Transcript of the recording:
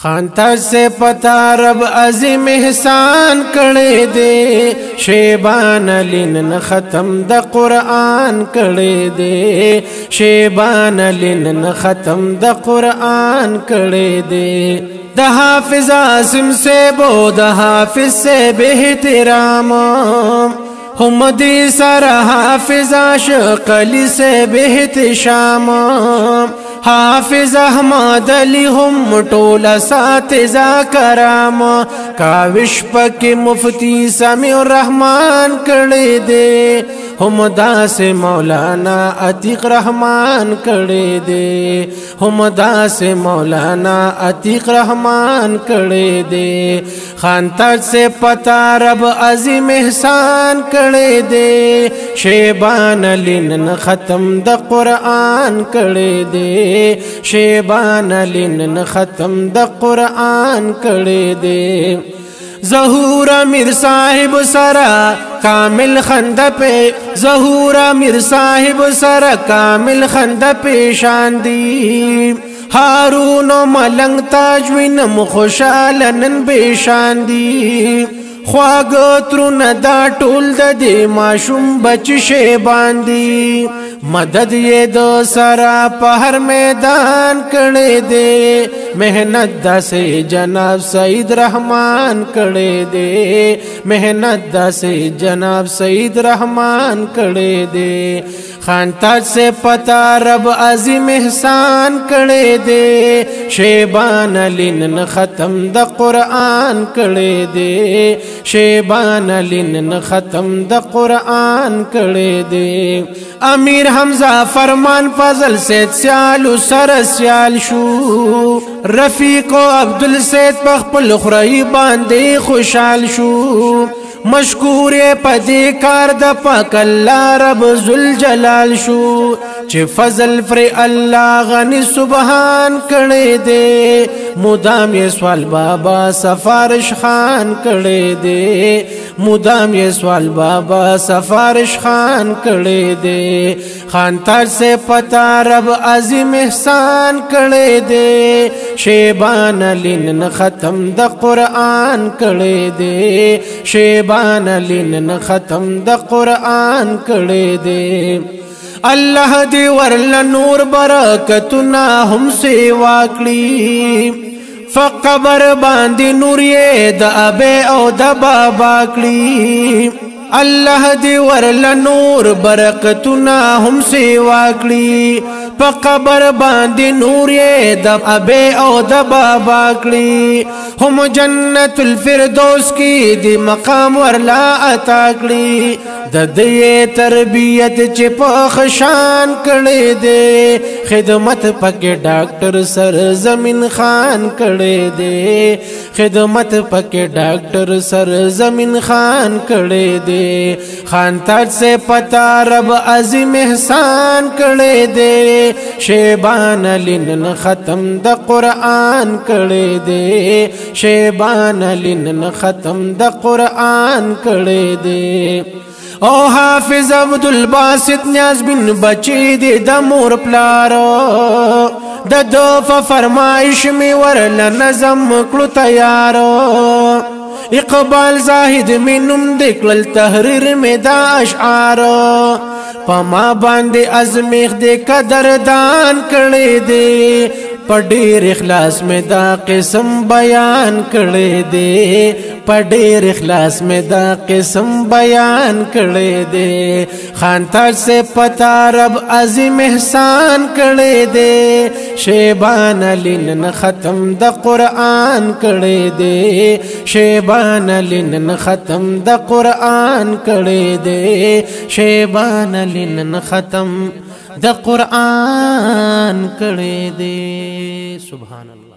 خانتا سے پتا رب عظیم احسان کړي دے شیبان لین ختم د قرآن کړي دے شیبان لین ختم د قرآن کړي دے د حافظ عاصم سے بو د حافظ سے بے احترام هم دی سر حافظ عاشق علی سے بے احتشام حافظ احمد علی هم ټول اساتذہ کرام کاوش پک مفتی سمیع الرحمن کړي دے هم داس مولانا عتیق رحمان کړي دے هم داس مولانا عتیق رحمان کړي دے خان تاج سے پتا رب عظیم احسان کړي دے شیبان لین ختم د قرآن کړي دے شیبان لین ختم د قرآن کړي دے ظہور امیر صاحب سرا کامل خند پہ ظہور امیر صاحب سرا کامل خند پیشان دی ہارون و ملنگ تاجوین مخوشالنن بیشان دی خواگو ترون دا ټول د دې ماشوم بچ شیبان دی مدد یہ دو سرا پہر میدان کڑے دے محنت دا سے جناب سعید رحمان کڑے دے محنت دا سے جناب سعید رحمان کڑے دے خان تاج سے پتا رب عظیم احسان کڑے دے شیبان لین ختم د قرآن کڑے دے شیبان لین ختم د قرآن کڑے دے امیر حمزہ فرمان فضل سید سیالو سر سیال شو رفیق و عبدال سید پخپل خرائی باندے خوشحال شو مشکور پدی کار د پاک اللہ رب ذوالجلال شو چه فضل فر اللہ غنی سبحان کڑے دے مدام یہ سوال بابا سفارش خان کڑے دے مدام یہ سوال بابا سفارش خان کڑے دے خان تاج سے پتا رب عظیم احسان کڑے دے شیبان لین ختم د قرآن کڑے دے شیبان لین ختم د قرآن کڑے دے اللہ دی ورل نور برکتنا ہم سے واکڑی فقبر باندی نور یہ دا ابے او دا بابا کڑی اللہ دی ورل نور برکتنا ہم سے واکڑی فقبر باندی نور یہ دا ابے او دا بابا کڑی ہم جنت الفردوس کی دی مقام ورلا عطا کڑی ددی تربیت چپ خشان کڑے دے خدمت پکے ڈاکٹر سر زمین خان کڑے دے خدمت پکے ڈاکٹر سر زمین خان کڑے دے خان تاج سے پتا رب عظیم احسان کڑے دے شیبان لین ختم د قرآن کڑے دے شیبان لین ختم د قرآن کڑے دے او حافظ عبدالباسط نیاز بن بچی دی د مور پلارو د دو فرمائش می ورل نظم کړو تیارو اقبال زاہد می نم دکلل تحریر می دا اشعارو پما باندې ازمیخ دے قدردان کړي دے پډیر اخلاص میں دا قسم بیان کړي دے پډیر اخلاص میں دا قسم بیان کړي دے خان تاج سے پتا رب عظیم احسان کړي دے شیبان لین ختم د قرآن کړي دے شیبان لین ختم د قرآن کړي دے شیبان لین ختم د قرآن کړي دے سبحان اللہ.